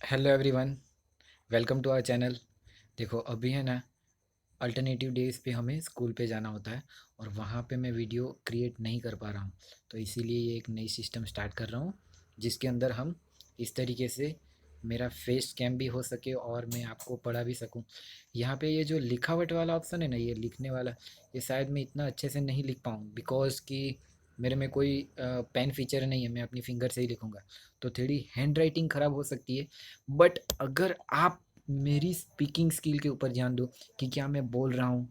Hello everyone, welcome to our channel. देखो अभी है ना, अल्टरनेटिव डेज़ पे हमें स्कूल पे जाना होता है और वहाँ पे मैं वीडियो क्रिएट नहीं कर पा रहा हूँ। तो इसीलिए ये एक नई सिस्टम स्टार्ट कर रहा हूँ जिसके अंदर हम इस तरीके से मेरा फेस कैम भी हो सके और मैं आपको पढ़ा भी सकूँ। यहाँ पे ये जो लिखावट वाला ऑप्शन है ना, ये लिखने वाला, ये शायद मैं इतना अच्छे से नहीं लिख पाऊँ बिकॉज़ कि मेरे में कोई पेन फीचर नहीं है, मैं अपनी फिंगर से ही लिखूँगा। तो थोड़ी हैंड राइटिंग ख़राब हो सकती है। बट अगर आप मेरी स्पीकिंग स्किल के ऊपर ध्यान दो कि क्या मैं बोल रहा हूँ,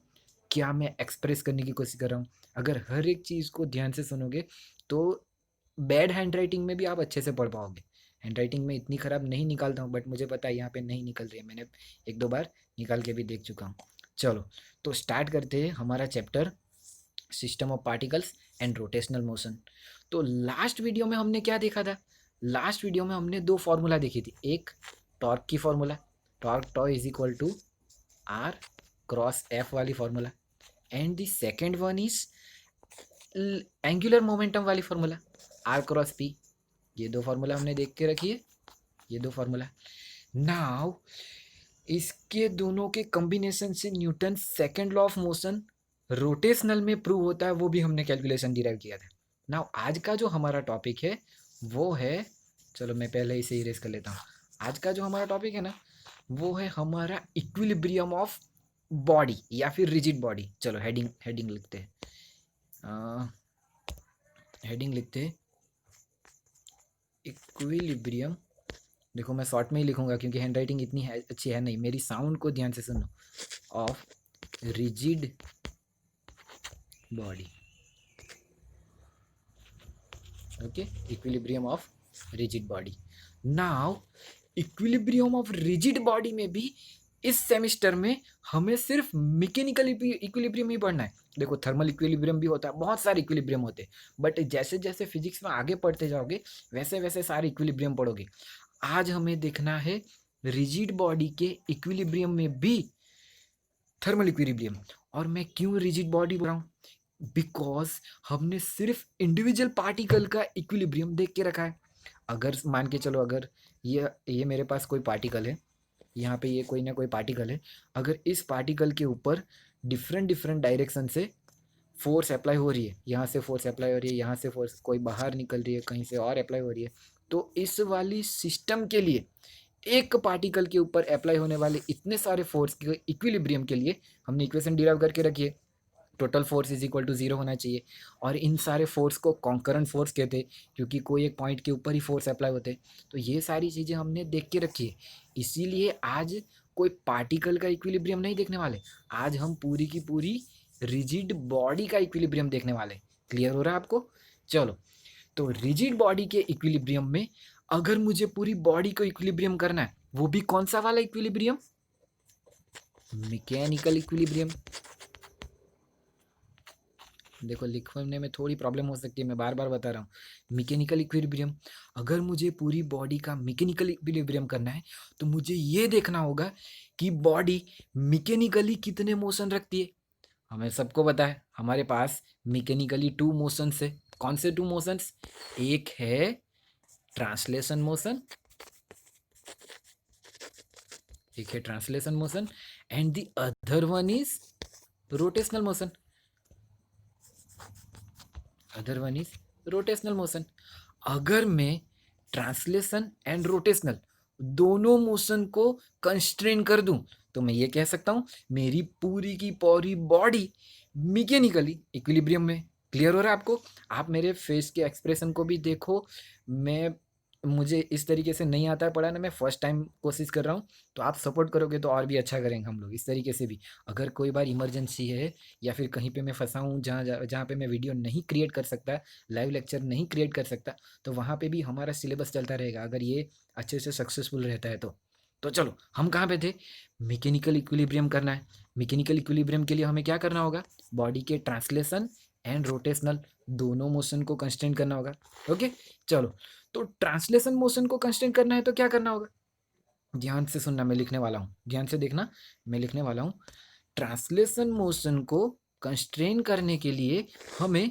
क्या मैं एक्सप्रेस करने की कोशिश कर रहा हूँ, अगर हर एक चीज़ को ध्यान से सुनोगे तो बैड हैंड राइटिंग में भी आप अच्छे से पढ़ पाओगे। हैंड राइटिंग में इतनी ख़राब नहीं निकालता हूँ, बट मुझे पता है यहाँ पे नहीं निकल रही है, मैंने एक दो बार निकाल के भी देख चुका हूँ। चलो, तो स्टार्ट करते हैं हमारा chapter, system of particles and rotational motion. तो लास्ट वीडियो में हमने क्या देखा था? लास्ट वीडियो में हमने दो फार्मूला देखी थी। एक टॉर्क की formula, torque tau is equal to R cross F वाली formula, and the second one is angular momentum वाली फार्मूला, आर क्रॉस पी। ये दो फार्मूला हमने देख के रखी है, ये दो फार्मूला। नाउ इसके दोनों के कॉम्बिनेशन से Newton second law of motion rotational में प्रूव होता है, वो भी हमने कैलकुलेशन डिराइव किया था। नाउ आज का जो हमारा टॉपिक है वो है, चलो मैं पहले इसे इरेज कर लेता हूँ। आज का जो हमारा टॉपिक है ना, वो है हमारा इक्विलिब्रियम ऑफ बॉडी या फिर रिजिड बॉडी। चलो हेडिंग हेडिंग लिखते हैं, हेडिंग लिखते हैं इक्विलिब्रियम। देखो मैं शॉर्ट में ही लिखूंगा क्योंकि हैंड राइटिंग इतनी अच्छी है नहीं, मेरी साउंड को ध्यान से सुनो। Of rigid body, okay, equilibrium of rigid body. Now equilibrium of rigid body में भी इस सेमेस्टर में हमें सिर्फ मैकेनिकल इक्विलिब्रियम ही पढ़ना है। देखो थर्मल इक्विलिब्रियम भी होता है, बहुत सारे इक्विलिब्रियम होते हैं, बट जैसे जैसे फिजिक्स में आगे पढ़ते जाओगे वैसे वैसे सारे इक्विलिब्रियम पढ़ोगे। आज हमें देखना है रिजिड बॉडी के इक्विलिब्रियम में भी थर्मल इक्विलिब्रियम। और मैं क्यों रिजिड बॉडी बोल रहा हूँ? बिकॉज हमने सिर्फ इंडिविजुअल पार्टिकल का इक्विलिब्रियम देख के रखा है। अगर मान के चलो, अगर ये मेरे पास कोई पार्टिकल है, यहाँ पे ये कोई ना कोई पार्टिकल है, अगर इस पार्टिकल के ऊपर डिफरेंट डिफरेंट डायरेक्शन से फोर्स अप्लाई हो रही है, यहाँ से फोर्स अप्लाई हो रही है, यहाँ से फोर्स कोई बाहर निकल रही है, कहीं से और अप्लाई हो रही है, तो इस वाली सिस्टम के लिए एक पार्टिकल के ऊपर अप्लाई होने वाले इतने सारे फोर्स के इक्विलिब्रियम के लिए हमने इक्वेशन डिराइव करके रखी है। Total force is equal to zero होना चाहिए। और इन सारे फोर्स को कॉन्करेंट फोर्स कहते हैं क्योंकि कोई एक पॉइंट के ऊपर ही फोर्स अप्लाई होते हैं। तो ये सारी चीज़ें हमने देख के रखी है। इसीलिए आज कोई पार्टिकल का इक्विलिब्रियम नहीं देखने वाले, आज हम पूरी की पूरी रिजिड बॉडी का इक्विलिब्रियम देखने वाले। क्लियर हो रहा है आपको? चलो, तो रिजिड बॉडी के इक्विलिब्रियम में अगर मुझे पूरी बॉडी को इक्विलिब्रियम करना है, वो भी कौन सा वाला इक्विलिब्रियम? Mechanical equilibrium. देखो लिखने में थोड़ी प्रॉब्लम हो सकती है, मैं बार बार बता रहा हूँ। मैकेनिकल इक्विलिब्रियम, अगर मुझे पूरी बॉडी का मैकेनिकल इक्विलिब्रियम करना है तो मुझे ये देखना होगा कि बॉडी मैकेनिकली कितने मोशन रखती है। हमें सबको पता है हमारे पास मैकेनिकली टू मोशंस है। कौन से टू मोशंस? एक है ट्रांसलेशन मोशन, एक है translation motion, and the other one is rotational motion. Other one is rotational motion. अगर मैं ट्रांसलेशन एंड रोटेशनल दोनों मोशन को कंस्ट्रेन कर दूं तो मैं ये कह सकता हूं मेरी पूरी की पूरी बॉडी मैकेनिकली इक्विलिब्रियम में। क्लियर हो रहा है आपको? आप मेरे फेस के एक्सप्रेशन को भी देखो। मैं मुझे इस तरीके से नहीं आता है पढ़ाना, मैं फर्स्ट टाइम कोशिश कर रहा हूँ, तो आप सपोर्ट करोगे तो और भी अच्छा करेंगे हम लोग। इस तरीके से भी अगर कोई बार इमरजेंसी है या फिर कहीं पे मैं फंसा हूँ जहाँ जहाँ पे मैं वीडियो नहीं क्रिएट कर सकता, लाइव लेक्चर नहीं क्रिएट कर सकता, तो वहाँ पे भी हमारा सिलेबस चलता रहेगा अगर ये अच्छे से सक्सेसफुल रहता है तो चलो हम कहाँ पे थे? मैकेनिकल इक्विलिब्रियम करना है। मैकेनिकल इक्विलिब्रियम के लिए हमें क्या करना होगा? बॉडी के ट्रांसलेशन एंड रोटेशनल दोनों मोशन को कंस्टेंट करना होगा। ओके, चलो, तो ट्रांसलेशन मोशन को कंस्टेंट करना है तो क्या करना होगा? ध्यान से सुनना, मैं लिखने वाला हूँ, ध्यान से देखना, मैं लिखने वाला हूँ। ट्रांसलेशन मोशन को कंस्ट्रेन करने के लिए हमें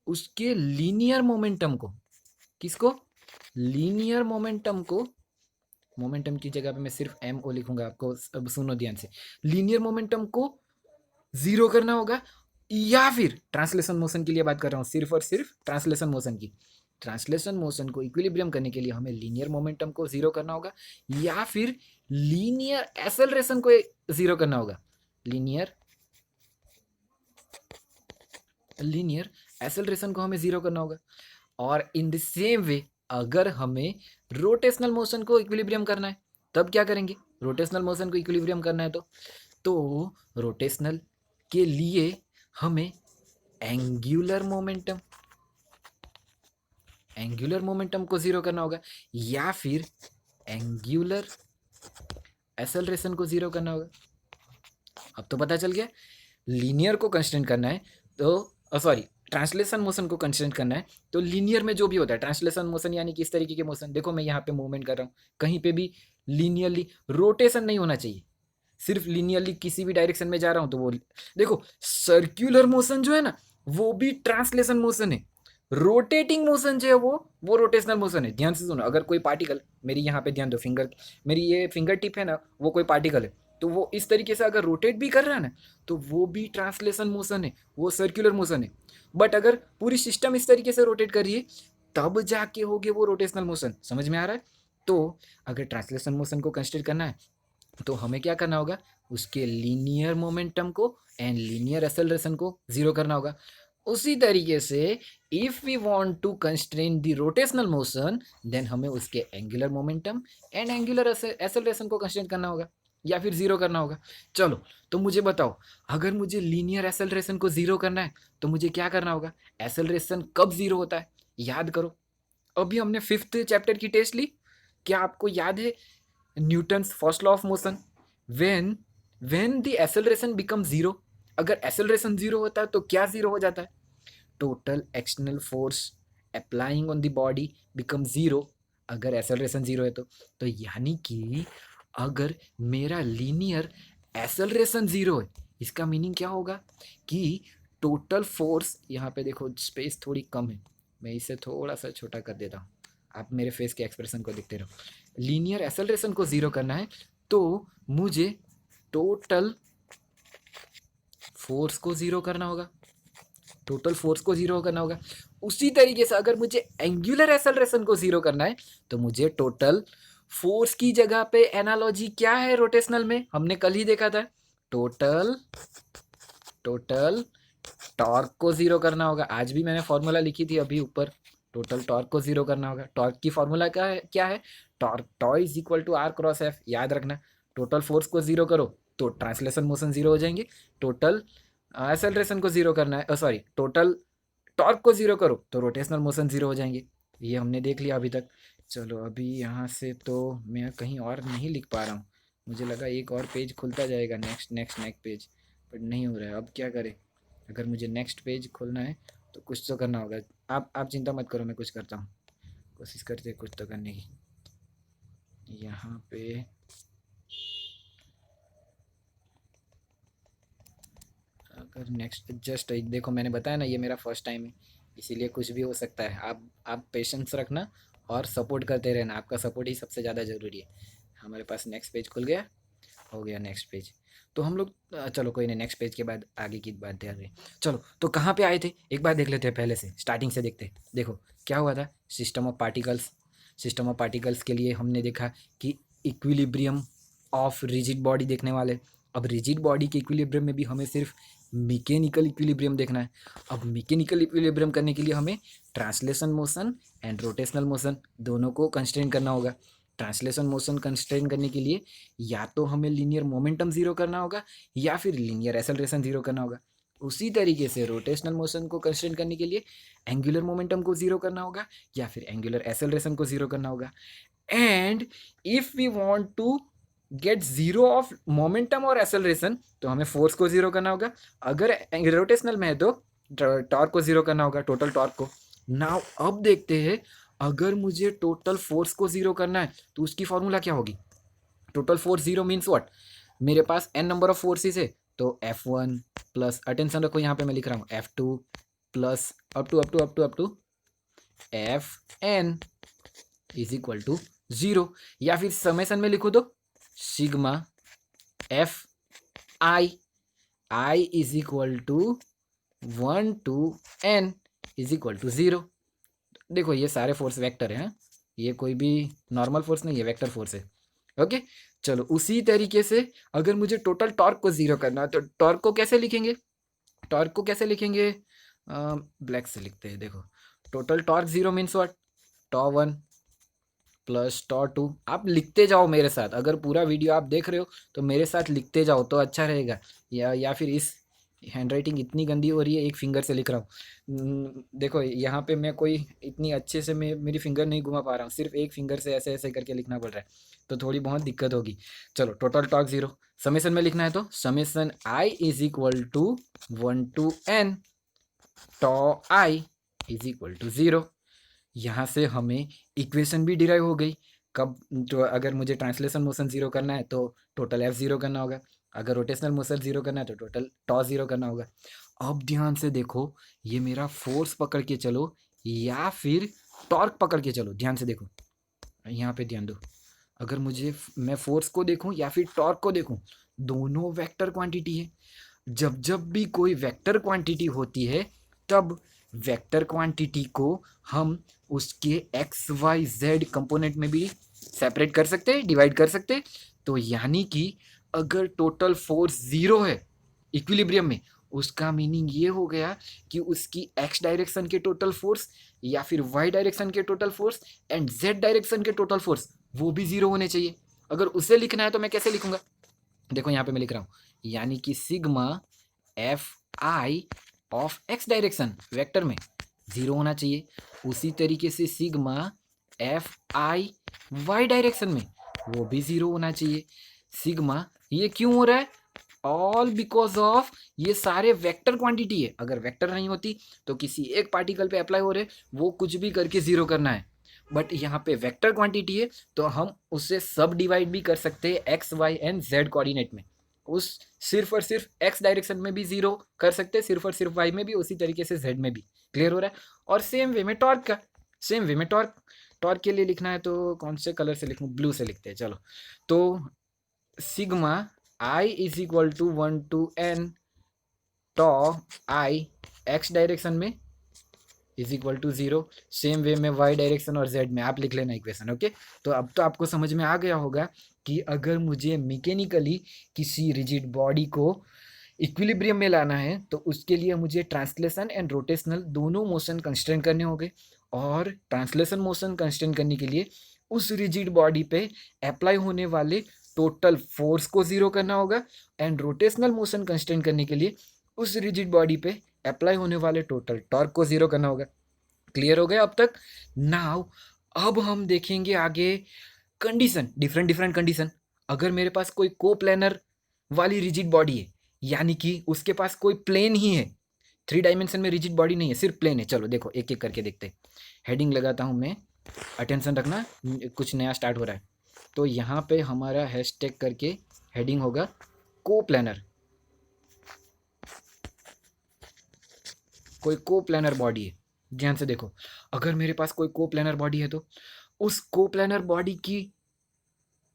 उसके लीनियर मोमेंटम को, किसको? लीनियर मोमेंटम को मोमेंटम की जगह पे मैं सिर्फ एम ओ लिखूंगा। आपको अब सुनो ध्यान से, लीनियर मोमेंटम को जीरो करना होगा, या फिर ट्रांसलेशन मोशन के लिए बात कर रहा हूँ, सिर्फ और सिर्फ ट्रांसलेशन मोशन की। ट्रांसलेशन मोशन को इक्विलिब्रियम करने के लिए हमें लीनियर मोमेंटम को जीरो करना होगा, या फिर लीनियर एक्सेलरेशन को जीरो करना होगा। लीनियर एक्सेलरेशन को हमें जीरो करना होगा। और इन द सेम वे अगर हमें रोटेशनल मोशन को इक्विलिब्रियम करना है तब क्या करेंगे? रोटेशनल मोशन को इक्विलिब्रियम करना है तो रोटेशनल के लिए हमें एंगुलर मोमेंटम को जीरो करना होगा, या फिर एंगुलर एक्सेलरेशन को जीरो करना होगा। अब तो पता चल गया, लीनियर को कंस्ट्रेंट करना है तो सॉरी ट्रांसलेशन मोशन को कंस्ट्रेंट करना है तो लीनियर में जो भी होता है ट्रांसलेशन मोशन यानी कि इस तरीके के मोशन, देखो मैं यहाँ पे मूवमेंट कर रहा हूँ, कहीं पे भी लीनियरली रोटेशन नहीं होना चाहिए, सिर्फ लीनियरली किसी भी डायरेक्शन में जा रहा हूँ तो वो देखो सर्क्यूलर मोशन जो है ना वो भी ट्रांसलेशन मोशन है, रोटेटिंग मोशन जो है वो रोटेशनल मोशन है। ध्यान से सुनो, अगर कोई पार्टिकल, मेरी यहाँ पे ध्यान दो, मेरी ये फिंगर टिप है ना, वो कोई पार्टिकल है तो वो इस तरीके से अगर रोटेट भी कर रहा है ना तो वो भी ट्रांसलेशन मोशन है, वो सर्क्यूलर मोशन है। बट अगर पूरी सिस्टम इस तरीके से रोटेट कर रही है तब जाके होगी वो रोटेशनल मोशन। समझ में आ रहा है? तो अगर ट्रांसलेशन मोशन को कंसिडर करना है तो हमें क्या करना होगा? उसके लीनियर मोमेंटम को एंड लीनियर एक्सेलरेशन को जीरो करना होगा। उसी तरीके से if we want to constrain the rotational motion then हमें उसके angular momentum and angular acceleration को कंस्ट्रेन करना होगा या फिर जीरो करना होगा। चलो तो मुझे बताओ, अगर मुझे लीनियर एक्सेलरेशन को जीरो करना है तो मुझे क्या करना होगा? एक्सेलरेशन कब जीरो होता है याद करो। अभी हमने 5th चैप्टर की टेस्ट ली, क्या आपको याद है Newton's first law of motion? When the acceleration become zero, अगर एक्सेलरेशन जीरो होता है तो क्या जीरो हो जाता है? Total external force applying on the body become zero, अगर एक्सेलरेशन जीरो है तो यानी कि अगर मेरा लीनियर एक्सेलरेशन जीरो है इसका मीनिंग क्या होगा कि टोटल फोर्स, यहाँ पे देखो स्पेस थोड़ी कम है, मैं इसे थोड़ा सा छोटा कर देता हूँ, आप मेरे फेस के एक्सप्रेशन को देखते रहो। लीनियर एक्सेलरेशन को जीरो करना है तो मुझे टोटल फोर्स को जीरो करना होगा, टोटल फोर्स को जीरो करना होगा। उसी तरीके से अगर मुझे एंगुलर एक्सेलरेशन को जीरो करना है तो मुझे टोटल फोर्स की जगह पे एनालॉजी क्या है रोटेशनल में, हमने कल ही देखा था, टोटल टॉर्क को जीरो करना होगा। आज भी मैंने फॉर्मूला लिखी थी अभी ऊपर, टोटल टॉर्क को जीरो करना होगा। टॉर्क की फॉर्मूला क्या है? Torque tau is equal to R cross F, याद रखना। टोटल फोर्स को जीरो करो तो ट्रांसलेशन मोशन जीरो हो जाएंगे, टोटल एक्सेलरेशन को जीरो करना है, सॉरी टोटल टॉर्क को जीरो करो तो रोटेशनल मोशन जीरो हो जाएंगे। ये हमने देख लिया अभी तक। चलो अभी यहाँ से तो मैं कहीं और नहीं लिख पा रहा हूँ, मुझे लगा एक और पेज खुलता जाएगा, नेक्स्ट पेज, बट नहीं हो रहा है। अब क्या करें? अगर मुझे नेक्स्ट पेज खोलना है तो कुछ तो करना होगा। आप चिंता मत करो, मैं कुछ करता हूँ, कोशिश करते कुछ तो करने की। यहाँ पे अगर नेक्स्ट जस्ट देखो, मैंने बताया ना ये मेरा फर्स्ट टाइम है इसीलिए कुछ भी हो सकता है। आप पेशेंस रखना और सपोर्ट करते रहना, आपका सपोर्ट ही सबसे ज़्यादा ज़रूरी है। हमारे पास नेक्स्ट पेज खुल गया, हो गया नेक्स्ट पेज। तो हम लोग चलो कोई नहीं, नेक्स्ट पेज के बाद आगे की बात ध्यान रही। चलो तो कहाँ पे आए थे एक बार देख लेते हैं, पहले से स्टार्टिंग से देखते हैं। देखो क्या हुआ था, सिस्टम ऑफ पार्टिकल्स के लिए हमने देखा कि इक्विलिब्रियम ऑफ रिजिड बॉडी देखने वाले। अब रिजिड बॉडी के इक्विलिब्रियम में भी हमें सिर्फ मैकेनिकल इक्विलिब्रियम देखना है। अब मैकेनिकल इक्विलिब्रियम करने के लिए हमें translation motion and rotational motion दोनों को कंस्ट्रेन करना होगा। ट्रांसलेशन मोशन कंस्ट्रेन करने के लिए या तो हमें लीनियर मोमेंटम जीरो करना होगा या फिर लीनियर एक्सेलरेशन जीरो करना होगा। उसी तरीके से रोटेशनल मोशन को कंस्ट्रेन करने के लिए एंगुलर मोमेंटम को जीरो करना होगा या फिर एंगुलर एक्सेलरेशन को जीरो करना होगा। And if we want to get zero of momentum और एक्सेलरेशन तो हमें फोर्स को जीरो करना होगा। अगर रोटेशनल में है तो टॉर्क को जीरो करना होगा, टोटल टॉर्क को। नाउ अब देखते हैं, अगर मुझे टोटल फोर्स को जीरो करना है तो उसकी फॉर्मूला क्या होगी? Total force zero means what? मेरे पास n नंबर ऑफ फोर्सेस है तो F1 प्लस, अटेंशन रखो यहाँ पे मैं लिख रहा हूँ F2 plus up to Fn is equal to 0, या फिर समेसन में लिखो तो sigma F I is equal to 1 to n is equal to 0। देखो ये सारे फोर्स वेक्टर हैं, ये कोई भी नॉर्मल फोर्स नहीं है, वेक्टर फोर्स है। ओके, चलो उसी तरीके से अगर मुझे टोटल टॉर्क को जीरो करना है तो टॉर्क को कैसे लिखेंगे? टॉर्क को कैसे लिखेंगे? ब्लैक से लिखते हैं। देखो total torque zero means what? Tau one plus tau two. आप लिखते जाओ मेरे साथ, अगर पूरा वीडियो आप देख रहे हो तो मेरे साथ लिखते जाओ तो अच्छा रहेगा। या फिर इस हैंड राइटिंग इतनी गंदी हो रही है, एक फिंगर से लिख रहा हूँ। देखो यहाँ पे मैं कोई इतनी अच्छे से मैं मेरी फिंगर नहीं घुमा पा रहा हूँ, सिर्फ एक फिंगर से ऐसे ऐसे करके लिखना पड़ रहा है, तो थोड़ी बहुत दिक्कत होगी। चलो टोटल टॉर्क जीरो, समेसन में लिखना है तो summation I is equal to 1 to n tau I is equal to 0। यहाँ से हमें इक्वेशन भी डिराइव हो गई। कब? तो अगर मुझे ट्रांसलेशन मोशन जीरो करना है तो टोटल एफ जीरो करना होगा, अगर रोटेशनल मोशन जीरो करना है तो टोटल टॉ जीरो करना होगा। अब ध्यान से देखो, ये मेरा फोर्स पकड़ के चलो या फिर टॉर्क पकड़ के चलो, ध्यान से देखो, यहाँ पे ध्यान दो। अगर मुझे मैं फोर्स को देखूं या फिर टॉर्क को देखूं, दोनों वेक्टर क्वांटिटी है। जब जब भी कोई वेक्टर क्वांटिटी होती है तब वेक्टर क्वांटिटी को हम उसके एक्स वाई जेड कंपोनेंट में भी सेपरेट कर सकते हैं, डिवाइड कर सकते हैं। तो यानी कि अगर टोटल फोर्स जीरो है इक्विलिब्रियम में, उसका मीनिंग ये हो गया कि उसकी एक्स डायरेक्शन के टोटल फोर्स या फिर वाई डायरेक्शन के total force and Z direction के टोटल फोर्स वो भी जीरो होने चाहिए। अगर उसे लिखना है तो मैं कैसे लिखूंगा? देखो यहाँ पे मैं लिख रहा हूँ, यानी कि sigma F I of X direction vector में जीरो होना चाहिए। उसी तरीके से sigma F I Y direction में वो भी जीरो होना चाहिए। सिग्मा, ये क्यों हो रहा है? ऑल बिकॉज ऑफ ये सारे वेक्टर क्वांटिटी है। अगर वेक्टर नहीं होती तो किसी एक पार्टिकल पे अप्लाई हो रहे, वो कुछ भी करके जीरो करना है। बट यहाँ पे वेक्टर क्वांटिटी है तो हम उससे सब डिवाइड भी कर सकते हैं X Y and Z coordinate में। उस सिर्फ और सिर्फ एक्स डायरेक्शन में भी जीरो कर सकते हैं, सिर्फ और सिर्फ वाई में भी, उसी तरीके से जेड में भी। क्लियर हो रहा है? और सेम वे में टॉर्क का, सेम वे में टॉर्क, टॉर्क के लिए लिखना है तो कौन से कलर से लिखूँ? ब्लू से लिखते हैं। चलो तो sigma I is equal to 1 to n tau I X direction में is equal to 0। Same way में वाई डायरेक्शन और जेड में आप लिख लेना इक्वेशन। ओके, तो अब तो आपको समझ में आ गया होगा कि अगर मुझे मैकेनिकली किसी रिजिड बॉडी को इक्विलिब्रियम में लाना है तो उसके लिए मुझे ट्रांसलेशन एंड रोटेशनल दोनों मोशन कंस्ट्रेंट करने होंगे। और ट्रांसलेशन मोशन कंस्ट्रेंट करने के लिए उस रिजिड बॉडी पे अप्लाई होने वाले टोटल फोर्स को जीरो करना होगा, एंड रोटेशनल मोशन कंस्ट्रेंट करने के लिए उस रिजिड बॉडी पे अप्लाई होने वाले टोटल टॉर्क को जीरो करना होगा। क्लियर हो गया अब तक? नाउ अब हम देखेंगे आगे कंडीशन, डिफरेंट डिफरेंट कंडीशन। अगर मेरे पास कोई कोप्लेनर वाली रिजिड बॉडी है, यानी कि उसके पास कोई प्लेन ही है, 3 डायमेंशन में रिजिड बॉडी नहीं है, सिर्फ प्लेन है। चलो देखो एक एक करके देखते हैं। हेडिंग लगाता हूँ मैं, अटेंशन रखना, कुछ नया स्टार्ट हो रहा है। तो यहाँ पे हमारा हैशटैग करके हेडिंग होगा कोप्लेनर। कोई कोप्लेनर बॉडी है, ध्यान से देखो। अगर मेरे पास कोई कोप्लेनर बॉडी है तो उस कोप्लेनर बॉडी की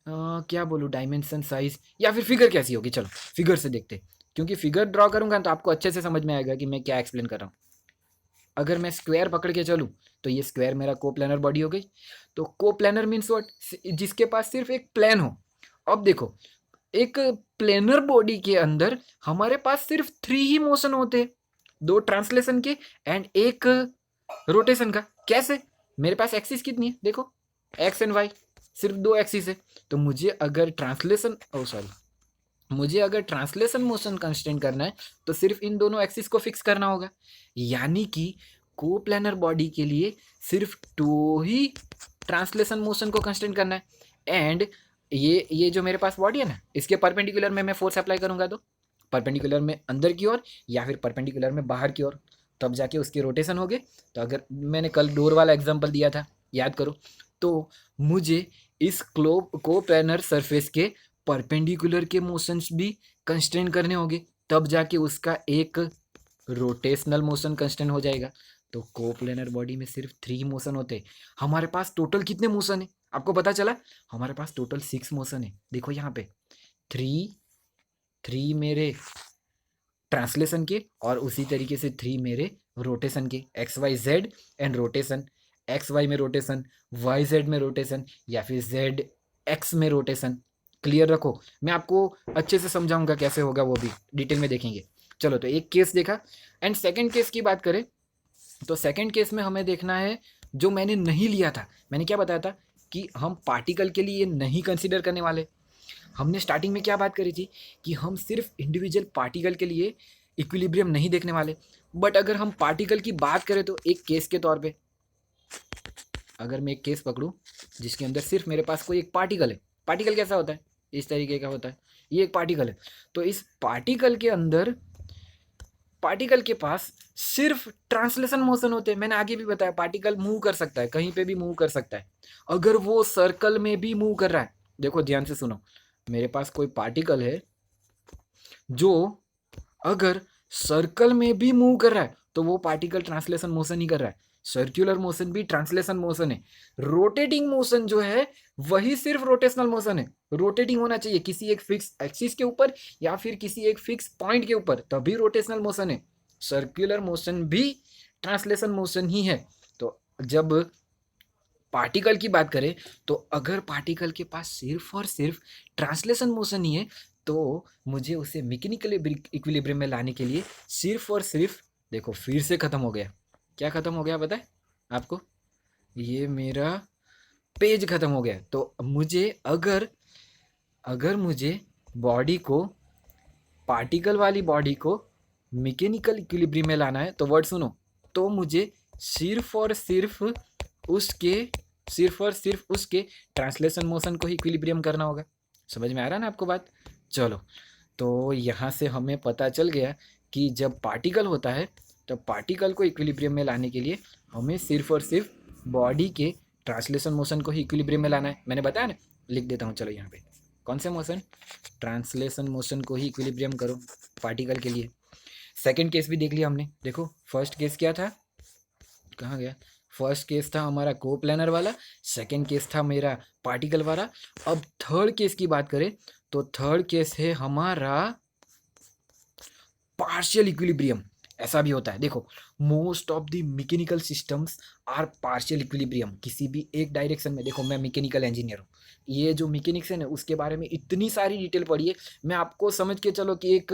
क्या बोलूँ, डायमेंशन, साइज या फिर फिगर कैसी होगी? चलो फिगर से देखते, क्योंकि फिगर ड्रॉ करूंगा तो आपको अच्छे से समझ में आएगा कि मैं क्या एक्सप्लेन कर रहा हूँ। अगर मैं स्क्वायर पकड़ के चलूँ तो ये स्क्वायर मेरा कोप्लेनर बॉडी हो गई। तो कोप्लेनर मीन्स व्हाट? जिसके पास सिर्फ एक प्लेन हो। अब देखो, एक प्लेनर बॉडी के अंदर हमारे पास सिर्फ 3 ही मोशन होते हैं, 2 ट्रांसलेशन के एंड एक रोटेशन का। कैसे? मेरे पास एक्सिस कितनी है? देखो, एक्स एंड वाई, सिर्फ 2 एक्सिस है। तो मुझे अगर ट्रांसलेशन मोशन कंस्ट्रेंट करना है तो सिर्फ इन दोनों एक्सिस को फिक्स करना होगा। यानी कि कोप्लेनर बॉडी के लिए सिर्फ 2 ही ट्रांसलेशन मोशन को कंस्ट्रेंट करना है। एंड ये जो मेरे पास बॉडी है ना, इसके परपेंडिकुलर में मैं फोर्स अप्लाई करूंगा तो परपेंडिकुलर में अंदर की ओर या फिर परपेंडिकुलर में बाहर की ओर, तब जाके उसके रोटेशन हो गए। तो अगर मैंने कल डोर वाला एग्जांपल दिया था, याद करो, तो मुझे इस कोप्लेनर सरफेस के परपेंडिकुलर के मोशंस भी कंस्ट्रेन करने होंगे, तब जाके उसका एक रोटेशनल मोशन कंस्ट्रेन हो जाएगा। तो कोप्लेनर बॉडी में सिर्फ 3 मोशन होते हैं। हमारे पास टोटल कितने मोशन है? आपको पता चला हमारे पास टोटल 6 मोशन है। देखो यहाँ पे 3 मेरे ट्रांसलेशन के और उसी तरीके से 3 मेरे रोटेशन के, X Y Z and rotation, X Y में रोटेशन, वाई जेड में रोटेशन या फिर जेड एक्स में रोटेशन। क्लियर रखो, मैं आपको अच्छे से समझाऊंगा कैसे होगा, वो भी डिटेल में देखेंगे। चलो तो एक केस देखा। एंड सेकंड केस की बात करें तो सेकंड केस में हमें देखना है जो मैंने नहीं लिया था। मैंने क्या बताया था कि हम पार्टिकल के लिए नहीं कंसिडर करने वाले। हमने स्टार्टिंग में क्या बात करी थी कि हम सिर्फ इंडिविजुअल पार्टिकल के लिए इक्विलिब्रियम नहीं देखने वाले। बट अगर हम पार्टिकल की बात करें तो एक केस के तौर पे, अगर मैं एक केस पकड़ूं जिसके अंदर सिर्फ मेरे पास कोई एक पार्टिकल है, पार्टिकल कैसा होता है, इस तरीके का होता है, ये एक पार्टिकल है। तो इस पार्टिकल के अंदर पार्टिकल के पास सिर्फ ट्रांसलेशन मोशन होते हैं। मैंने आगे भी बताया पार्टिकल मूव कर सकता है, कहीं पे भी मूव कर सकता है। अगर वो सर्कल में भी मूव कर रहा है, देखो ध्यान से सुनो, मेरे पास कोई पार्टिकल है जो अगर सर्कल में भी मूव कर रहा है तो वो पार्टिकल ट्रांसलेशन मोशन ही कर रहा है। सर्कुलर मोशन भी ट्रांसलेशन मोशन है। रोटेटिंग मोशन जो है वही सिर्फ रोटेशनल मोशन है। रोटेटिंग होना चाहिए किसी एक फिक्स एक्सिस के ऊपर या फिर किसी एक फिक्स पॉइंट के ऊपर, तभी रोटेशनल मोशन है। सर्कुलर मोशन भी ट्रांसलेशन मोशन ही है। तो जब पार्टिकल की बात करें तो अगर पार्टिकल के पास सिर्फ और सिर्फ ट्रांसलेशन मोशन ही है तो मुझे उसे मैकेनिकल इक्विलिब्रियम में लाने के लिए सिर्फ और सिर्फ, देखो फिर से खत्म हो गया। क्या खत्म हो गया पता है आपको? ये मेरा पेज खत्म हो गया। तो मुझे अगर अगर मुझे बॉडी को, पार्टिकल वाली बॉडी को मैकेनिकल इक्विलिब्रियम में लाना है तो वर्ड सुनो, तो मुझे सिर्फ और सिर्फ उसके ट्रांसलेशन मोशन को ही इक्विलिब्रियम करना होगा। समझ में आ रहा है ना आपको बात? चलो तो यहाँ से हमें पता चल गया कि जब पार्टिकल होता है तो पार्टिकल को इक्विलिब्रियम में लाने के लिए हमें सिर्फ और सिर्फ बॉडी के ट्रांसलेशन मोशन को ही इक्विलिब्रियम में लाना है। मैंने बताया ना, लिख देता हूँ। चलो यहाँ पे कौन से मोशन, ट्रांसलेशन मोशन को ही इक्विलिब्रियम करो पार्टिकल के लिए। सेकंड केस भी देख लिया हमने। देखो फर्स्ट केस क्या था, कहाँ गया? फर्स्ट केस था हमारा कोप्लैनर वाला, सेकंड केस था मेरा पार्टिकल वाला। अब थर्ड केस की बात करें तो थर्ड केस है हमारा पार्शियल इक्विलिब्रियम। ऐसा भी होता है, देखो most of the mechanical systems are partial equilibrium, किसी भी एक डायरेक्शन में। देखो मैं मैकेनिकल इंजीनियर हूँ, ये जो मैकेनिक्स है ना उसके बारे में इतनी सारी डिटेल पढ़ी है। मैं आपको समझ के चलो कि एक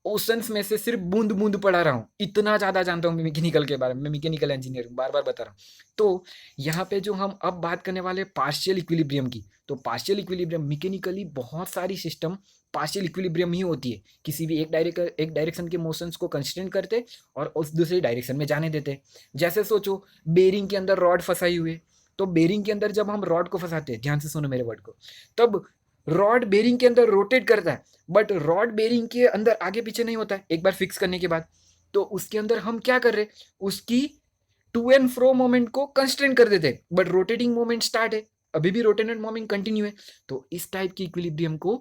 ओशंस में से सिर्फ बूंद बूंद पढ़ा रहा हूँ, इतना ज़्यादा जानता हूँ मैकेनिकल के बारे में। मैं मैकेनिकल इंजीनियर हूँ, बार बार बता रहा हूँ। तो यहाँ पे जो हम अब बात करने वाले पार्शियल इक्विलिब्रियम की, तो पार्शियल इक्विलिब्रियम मैकेनिकली बहुत सारी सिस्टम पार्शियल इक्विलिब्रियम ही होती है। किसी भी एक डायरेक्शन के मोशंस को कंस्टेंट करते और उस दूसरे डायरेक्शन में जाने देते। जैसे सोचो बेरिंग के अंदर रॉड फंसाई हुई है, तो बेरिंग के अंदर जब हम रॉड को फंसाते हैं, ध्यान से सुनो मेरे वर्ड को, तब रॉड बेरिंग के अंदर रोटेट करता है, बट रॉड बेरिंग के अंदर आगे पीछे नहीं होता है एक बार फिक्स करने के बाद। तो उसके अंदर हम क्या कर रहे, उसकी टू एंड फ्रो मोमेंट को कंस्ट्रेंट कर देते, बट रोटेटिंग मोमेंट स्टार्ट है, अभी भी रोटेटेड मोमेंट कंटिन्यू है। तो इस टाइप की इक्विलिब्रियम को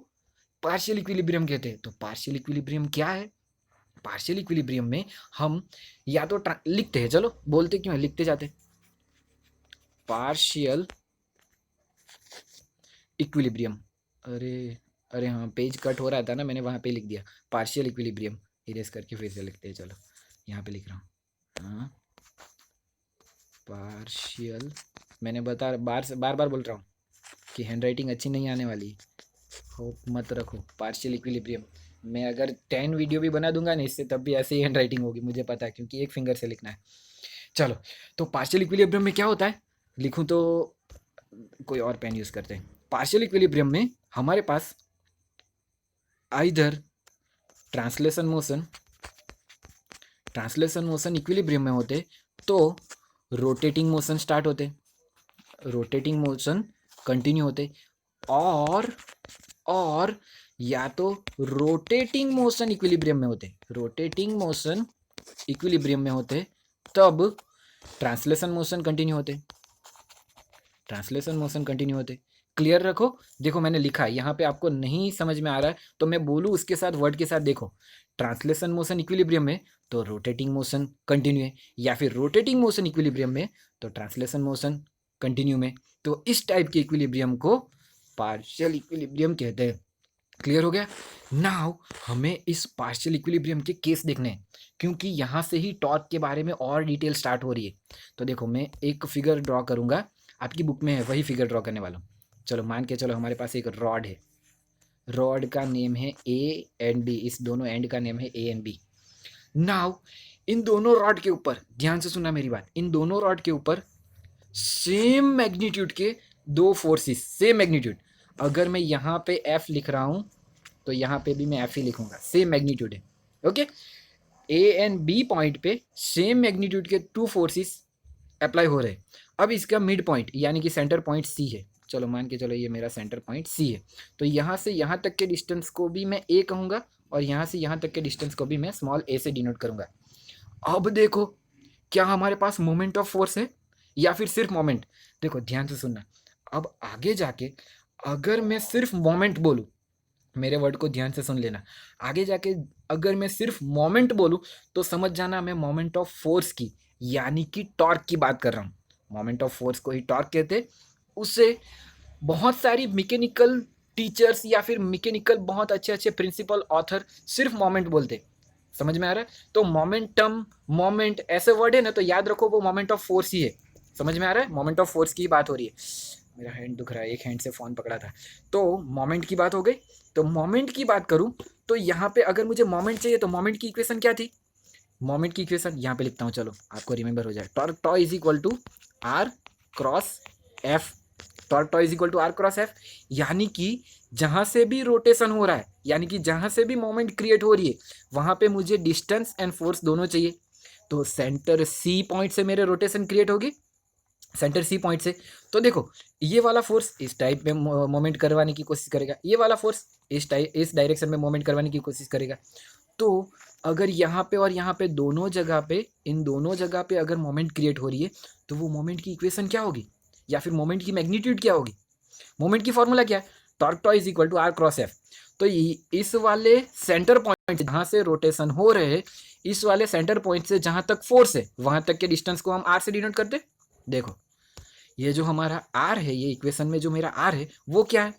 पार्शियल इक्विलिब्रियम कहते हैं। तो पार्शियल इक्विलिब्रियम क्या है? पार्शियल इक्विलिब्रियम में हम या तो लिखते हैं, चलो बोलते क्यों है, लिखते जाते, पार्शियल इक्विलिब्रियम। अरे अरे हाँ, पेज कट हो रहा था ना, मैंने वहाँ पे लिख दिया पार्शियल इक्विलिब्रियम। इरेज करके फिर से लिखते हैं, चलो यहाँ पे लिख रहा हूँ। हाँ पार्शियल, मैंने बार बार बोल रहा हूँ कि हैंड राइटिंग अच्छी नहीं आने वाली, होप मत रखो। पार्शियल इक्विलिब्रियम मैं अगर 10 वीडियो भी बना दूंगा ना इससे, तब भी ऐसे ही हैंड राइटिंग होगी, मुझे पता है, क्योंकि एक फिंगर से लिखना है। चलो तो पार्शियल इक्विलिब्रियम में क्या होता है, लिखूँ तो कोई और पेन यूज़ करते हैं। पार्शियल इक्विलिब्रियम में हमारे पास आइदर ट्रांसलेशन मोशन इक्विलिब्रियम में होते तो रोटेटिंग मोशन स्टार्ट होते, रोटेटिंग मोशन कंटिन्यू होते, और या तो रोटेटिंग मोशन इक्विलिब्रियम में होते, रोटेटिंग मोशन इक्विलिब्रियम में होते तब ट्रांसलेशन मोशन कंटिन्यू होते, ट्रांसलेशन मोशन कंटिन्यू होते। क्लियर रखो, देखो मैंने लिखा है यहाँ पे, आपको नहीं समझ में आ रहा है तो मैं बोलूँ उसके साथ वर्ड के साथ, देखो ट्रांसलेशन मोशन इक्विलिब्रियम में तो रोटेटिंग मोशन कंटिन्यू है, या फिर रोटेटिंग मोशन इक्विलिब्रियम में तो ट्रांसलेशन मोशन कंटिन्यू में। तो इस टाइप के इक्विलिब्रियम को पार्शियल इक्विलिब्रियम कहते हैं। क्लियर हो गया? नाउ हमें इस पार्शियल इक्विलिब्रियम के केस देखने हैं, क्योंकि यहाँ से ही टॉर्क के बारे में और डिटेल स्टार्ट हो रही है। तो देखो मैं एक फिगर ड्रॉ करूँगा, आपकी बुक में है वही फिगर ड्रॉ करने वाला हूँ। चलो मान के चलो हमारे पास एक रॉड है, रॉड का नेम है ए एंड बी, इस दोनों एंड का नेम है ए एंड बी। नाउ इन दोनों रॉड के ऊपर, ध्यान से सुनना मेरी बात, इन दोनों रॉड के ऊपर सेम मैग्नीट्यूड के दो फोर्सेस, सेम मैग्नीट्यूड। अगर मैं यहाँ पे एफ लिख रहा हूँ तो यहाँ पे भी मैं एफ ही लिखूंगा, सेम मैग्नीट्यूड है। Okay, A and B point पे सेम मैग्नीट्यूड के टू फोर्सेस अप्लाई हो रहे हैं। अब इसका मिड पॉइंट यानी कि सेंटर पॉइंट सी है। चलो मान के चलो ये मेरा सेंटर पॉइंट सी है, तो यहाँ से यहाँ तक के डिस्टेंस को भी मैं ए कहूँगा और यहाँ से यहाँ तक के डिस्टेंस को भी मैं स्मॉल ए से डिनोट करूँगा। अब देखो क्या हमारे पास मोमेंट ऑफ फोर्स है या फिर सिर्फ मोमेंट? देखो ध्यान से सुनना, अब आगे जाके अगर मैं सिर्फ मोमेंट बोलूँ, मेरे वर्ड को ध्यान से सुन लेना, आगे जाके अगर मैं सिर्फ मोमेंट बोलूँ तो समझ जाना मैं मोमेंट ऑफ फोर्स की यानी कि टॉर्क की बात कर रहा हूँ। मोमेंट ऑफ फोर्स को ही टॉर्क कहते। उससे बहुत सारी मैकेनिकल टीचर्स या फिर मैकेनिकल बहुत अच्छे अच्छे प्रिंसिपल ऑथर सिर्फ मोमेंट बोलते। समझ में आ रहा है? तो मोमेंटम, मोमेंट ऐसे वर्ड है ना, तो याद रखो वो मोमेंट ऑफ फोर्स ही है। समझ में आ रहा है? मोमेंट ऑफ फोर्स की बात हो रही है। मेरा हैंड दुख रहा है, एक हैंड से फ़ोन पकड़ा था। तो मोमेंट की बात हो गई। तो मोमेंट की बात करूँ तो यहाँ पे अगर मुझे मोमेंट चाहिए तो मोमेंट की इक्वेशन क्या थी? मोमेंट की इक्वेशन यहाँ पे लिखता हूँ, चलो आपको रिमेंबर हो जाए। Torque tau is equal to R cross F. Torque tau is equal to R cross F, यानी कि जहाँ से भी रोटेशन हो रहा है, यानी कि जहाँ से भी मोमेंट क्रिएट हो रही है, वहाँ पे मुझे डिस्टेंस एंड फोर्स दोनों चाहिए। तो सेंटर सी पॉइंट से मेरे रोटेशन क्रिएट होगी, सेंटर सी पॉइंट से। तो देखो ये वाला फोर्स इस टाइप में मोमेंट करवाने की कोशिश करेगा, ये वाला फोर्स इस डायरेक्शन में मोमेंट करवाने की कोशिश करेगा। तो अगर यहाँ पे और यहाँ पे दोनों जगह पे, इन दोनों जगह पे अगर मोमेंट क्रिएट हो रही है तो वो मोमेंट की इक्वेशन क्या होगी या फिर मोमेंट की मैग्नीट्यूड क्या होगी? मोमेंट की फॉर्मूला क्या है? Torque tau is equal to R cross F. तो इस वाले सेंटर पॉइंट जहाँ से रोटेशन हो रहे हैं, इस वाले सेंटर पॉइंट से जहाँ तक फोर्स है वहाँ तक के डिस्टेंस को हम आर से डिनोट करते। देखो ये जो हमारा आर है, ये इक्वेशन में जो मेरा आर है वो क्या है?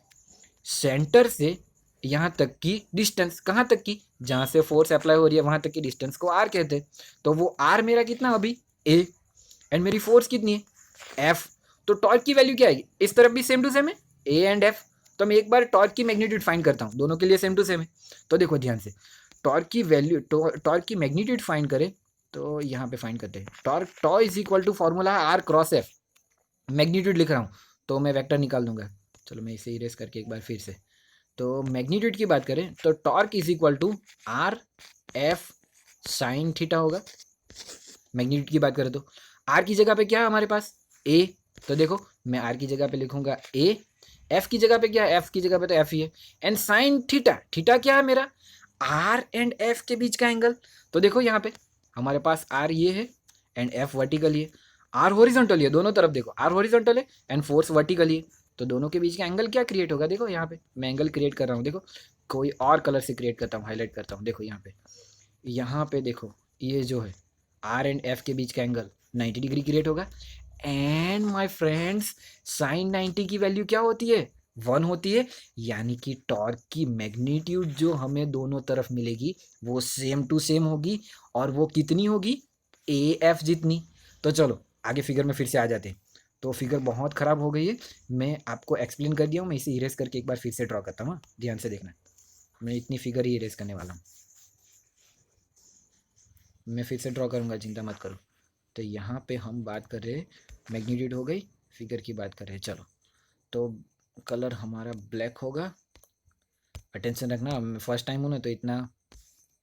सेंटर से यहाँ तक की डिस्टेंस, कहाँ तक की? जहाँ से फोर्स अप्लाई हो रही है वहाँ तक की डिस्टेंस को आर कहते हैं। तो वो आर मेरा कितना अभी? ए। एंड मेरी फोर्स कितनी है? एफ। तो टॉर्क की वैल्यू क्या आएगी? इस तरफ भी सेम टू सेम है, ए एंड एफ। तो मैं एक बार टॉर्क की मैग्नीट्यूड फाइंड करता हूँ, दोनों के लिए सेम टू सेम है। तो देखो ध्यान से, टॉर्क की वैल्यू, टॉर्क की मैग्नीट्यूड फाइंड करें तो यहाँ पे फाइंड करते हैं। Torque tau is equal to formula R cross F. Magnitude लिख रहा हूँ तो मैं वेक्टर निकाल दूंगा। चलो मैं इसे इरेज करके एक बार फिर से, तो मैग्नीट्यूड की बात करें तो torque is equal to R F sine theta होगा। मैग्नीट्यूड की बात करें तो आर की जगह पे क्या है हमारे पास? ए। तो देखो मैं आर की जगह पे लिखूंगा ए, एफ की जगह पे क्या है? एफ की जगह पे तो एफ ही है। एंड साइन थीटा, थीटा क्या है मेरा? आर एंड एफ के बीच का एंगल। तो देखो यहाँ पे हमारे पास आर ये है एंड एफ वर्टिकल है। आर हॉरिजॉन्टल है, दोनों तरफ देखो आर हॉरिजॉन्टल है एंड फोर्स वर्टिकल है। तो दोनों के बीच का एंगल क्या क्रिएट होगा? देखो यहाँ पे मैं एंगल क्रिएट कर रहा हूँ, देखो कोई और कलर से क्रिएट करता हूँ, हाईलाइट करता हूँ। देखो यहाँ पे देखो ये जो है आर एंड एफ के बीच का एंगल 90 डिग्री क्रिएट होगा। एंड माय फ्रेंड्स साइन 90 की वैल्यू क्या होती है? 1 होती है। यानी कि टॉर्क की मैग्नीट्यूड जो हमें दोनों तरफ मिलेगी वो सेम टू सेम होगी, और वो कितनी होगी? ए एफ जितनी। तो चलो आगे फिगर में फिर से आ जाते हैं। तो फिगर बहुत ख़राब हो गई है, मैं आपको एक्सप्लेन कर दिया हूँ, मैं इसे इरेज करके एक बार फिर से ड्रॉ करता हूँ। ध्यान से देखना, मैं इतनी फिगर ही इरेज करने वाला हूँ, मैं फिर से ड्रॉ करूँगा, चिंता मत करो। तो यहाँ पे हम बात कर रहे हैं, मैग्नीट्यूड हो गई, फिगर की बात कर रहे हैं। चलो तो कलर हमारा ब्लैक होगा। अटेंशन रखना, मैं फर्स्ट टाइम हूँ ना तो इतना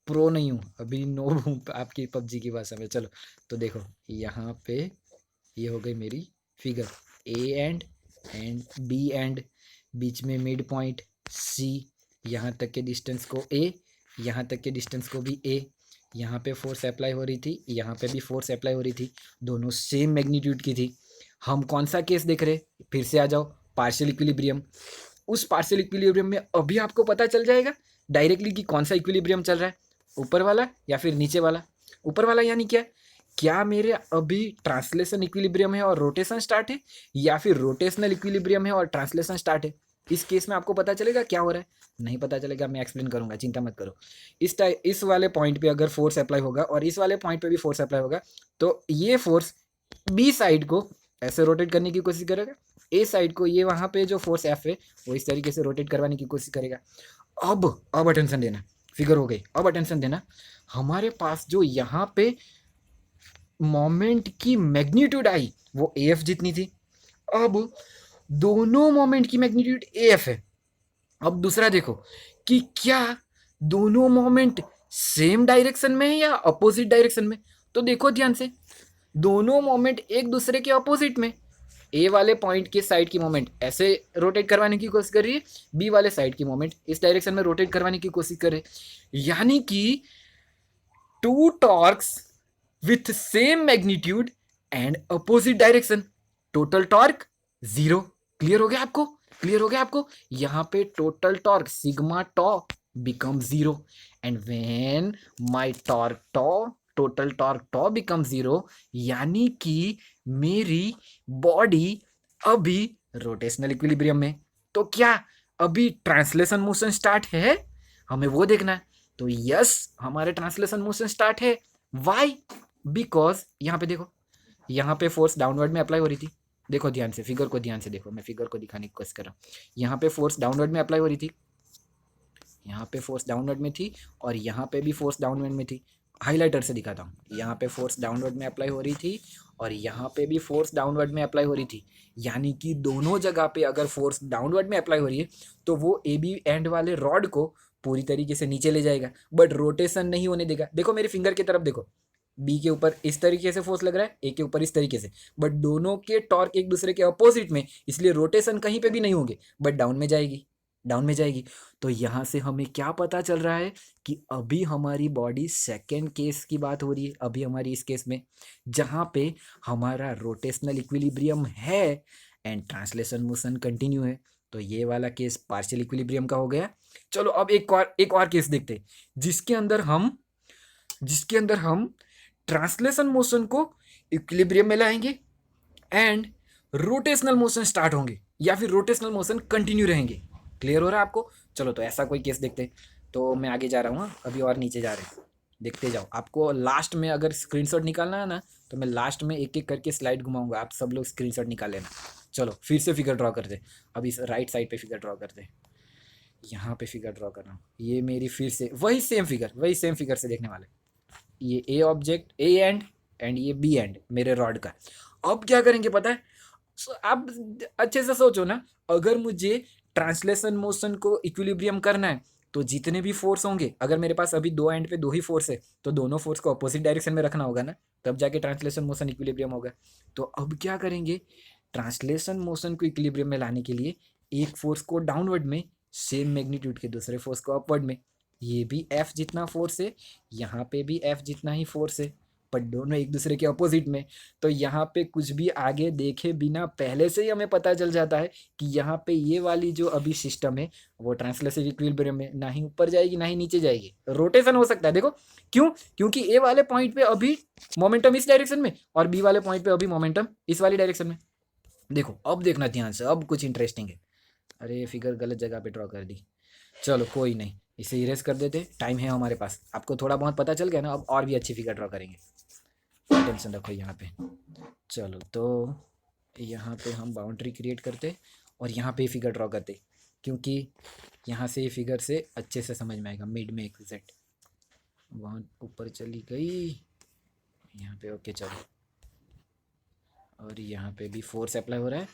प्रो नहीं हूँ, अभी नो हूँ आपकी पबजी की भाषा में। चलो तो देखो यहाँ पे ये हो गई मेरी figure, A and B end, बीच में मिड पॉइंट सी, यहाँ तक के डिस्टेंस को ए, यहाँ तक के डिस्टेंस को भी ए। यहाँ पे फोर्स अप्लाई हो रही थी, यहाँ पे भी फोर्स अप्लाई हो रही थी, दोनों सेम मैग्नीट्यूड की थी। हम कौन सा केस देख रहे? फिर से आ जाओ, पार्शियल इक्विलिब्रियम। उस पार्शियल इक्विलिब्रियम में अभी आपको पता चल जाएगा डायरेक्टली कि कौन सा इक्विलिब्रियम चल रहा है, ऊपर वाला या फिर नीचे वाला। ऊपर वाला यानी क्या? क्या मेरे अभी ट्रांसलेशन इक्विलिब्रियम है और रोटेशन स्टार्ट है, या फिर रोटेशनल इक्विलिब्रियम है और ट्रांसलेशन स्टार्ट है? इस केस में आपको पता चलेगा क्या हो रहा है? नहीं पता चलेगा, मैं एक्सप्लेन करूंगा, चिंता मत करो। इस वाले पॉइंट पे अगर फोर्स अप्लाई होगा और इस वाले पॉइंट पे भी फोर्स अप्लाई होगा, तो ये फोर्स बी साइड को ऐसे रोटेट करने की कोशिश करेगा, ए साइड को ये वहां पे जो फोर्स एफ है वो इस तरीके से रोटेट करवाने की कोशिश करेगा। अब अटेंशन देना, फिगर हो गई, अब अटेंशन देना। हमारे पास जो यहाँ पे मोमेंट की मैग्नीट्यूड आई वो ए एफ जितनी थी। अब दोनों मोमेंट की मैग्नीट्यूड ए एफ है। अब दूसरा देखो कि क्या दोनों मोमेंट सेम डायरेक्शन में है या अपोजिट डायरेक्शन में। तो देखो ध्यान से, दोनों मोमेंट एक दूसरे के अपोजिट में। ए वाले पॉइंट के साइड की मोमेंट ऐसे रोटेट करवाने की कोशिश कर रही है, बी वाले साइड की मोमेंट इस डायरेक्शन में रोटेट करवाने की कोशिश कर रही है। यानी कि two torques with same magnitude and opposite direction, total torque 0। Clear हो गया आपको? क्लियर हो गया आपको? यहां पे total torque sigma tau become 0 and when my torque tau total torque tau become 0, यानी कि मेरी बॉडी अभी रोटेशनल इक्विलिब्रियम में। तो क्या अभी ट्रांसलेशन मोशन स्टार्ट है? हमें वो देखना है। तो यस, हमारे ट्रांसलेशन मोशन स्टार्ट है। वाई? बिकॉज यहाँ पे देखो, यहाँ पे फोर्स डाउनवर्ड में अप्लाई हो रही थी। देखो ध्यान से, फिगर को ध्यान से देखो, मैं फिगर को दिखाने की कोशिश कर रहा हूँ। यहाँ पे फोर्स डाउनवर्ड में अप्लाई हो रही थी, यहाँ पे फोर्स डाउनवर्ड में थी, और यहाँ पे भी फोर्स डाउनवर्ड में थी। हाईलाइटर से दिखाता हूँ, यहाँ पे फोर्स डाउनवर्ड में अप्लाई हो रही थी और यहाँ पे भी फोर्स डाउनवर्ड में अप्लाई हो रही थी। यानी कि दोनों जगह पे अगर फोर्स डाउनवर्ड में अप्लाई हो रही है तो वो ए बी एंड वाले रॉड को पूरी तरीके से नीचे ले जाएगा, बट रोटेशन नहीं होने देगा। देखो मेरे फिंगर की तरफ देखो, बी के ऊपर इस तरीके से फोर्स लग रहा है, ए के ऊपर इस तरीके से, बट दोनों के टॉर्क एक दूसरे के अपोजिट में, इसलिए रोटेशन कहीं पे भी नहीं होंगे, बट डाउन में जाएगी, डाउन में जाएगी। तो यहाँ से हमें क्या पता चल रहा है कि अभी हमारी बॉडी सेकेंड केस की बात हो रही है, अभी हमारी इस केस में जहाँ पे हमारा रोटेशनल इक्विलिब्रियम है एंड ट्रांसलेशन मोशन कंटिन्यू है। तो ये वाला केस पार्शियल इक्विलिब्रियम का हो गया। चलो अब एक और केस देखते हैं जिसके अंदर हम ट्रांसलेशन मोशन को इक्विलिब्रियम में लाएंगे एंड रोटेशनल मोशन स्टार्ट होंगे, या फिर रोटेशनल मोशन कंटिन्यू रहेंगे। क्लियर हो रहा है आपको? चलो तो ऐसा कोई केस देखते हैं। तो मैं आगे जा रहा हूँ, अभी और नीचे जा रहे हैं, देखते जाओ। आपको लास्ट में अगर स्क्रीनशॉट निकालना है ना, तो मैं लास्ट में एक एक करके स्लाइड घुमाऊंगा, आप सब लोग स्क्रीनशॉट निकाल लेना। चलो फिर से फिगर ड्रॉ करते, अब इस राइट साइड पे फिगर ड्रॉ करते। यहाँ पे फिगर ड्रॉ कर रहा हूँ, ये मेरी फिर से वही सेम फिगर से देखने वाले। ये ए ऑब्जेक्ट, ए एंड ये बी एंड मेरे रॉड का। अब क्या करेंगे पता है? आप अच्छे से सोचो ना, अगर मुझे ट्रांसलेशन मोशन को इक्विलिब्रियम करना है तो जितने भी फोर्स होंगे, अगर मेरे पास अभी दो एंड पे दो ही फोर्स है तो दोनों फोर्स को अपोजिट डायरेक्शन में रखना होगा ना, तब जाके ट्रांसलेशन मोशन इक्विलिब्रियम होगा। तो अब क्या करेंगे, ट्रांसलेशन मोशन को इक्विलिब्रियम में लाने के लिए एक फोर्स को डाउनवर्ड में सेम मैग्नीट्यूड के दूसरे फोर्स को अपवर्ड में, ये भी एफ जितना फोर्स है, यहाँ पे भी एफ जितना ही फोर्स है, पर दोनों एक दूसरे के अपोजिट में। तो यहाँ पे कुछ भी आगे देखे बिना पहले से ही हमें पता चल जाता है कि यहाँ पे ये वाली जो अभी सिस्टम है वो ट्रांसलेसिव इक्विलिब्रियम में ना ही ऊपर जाएगी ना ही नीचे जाएगी, रोटेशन हो सकता है। देखो क्यों? क्योंकि ए वाले पॉइंट पे अभी मोमेंटम इस डायरेक्शन में और बी वाले पॉइंट पे अभी मोमेंटम इस वाली डायरेक्शन में। देखो अब देखना ध्यान से, अब कुछ इंटरेस्टिंग है। अरे फिगर गलत जगह पे ड्रॉ कर दी, चलो कोई नहीं, इसे इरेज कर देते, टाइम है हमारे पास। आपको थोड़ा बहुत पता चल गया ना, अब और भी अच्छी फिगर ड्रॉ करेंगे, टेंशन रखो यहाँ पे। चलो तो यहाँ पे हम बाउंड्री क्रिएट करते और यहाँ पे फिगर ड्रॉ करते, क्योंकि यहाँ से ये फिगर से अच्छे से समझ में आएगा। मिड में एक सेट वहाँ ऊपर चली गई, यहाँ पे ओके चलो, और यहाँ पे भी फोर्स अप्लाई हो रहा है,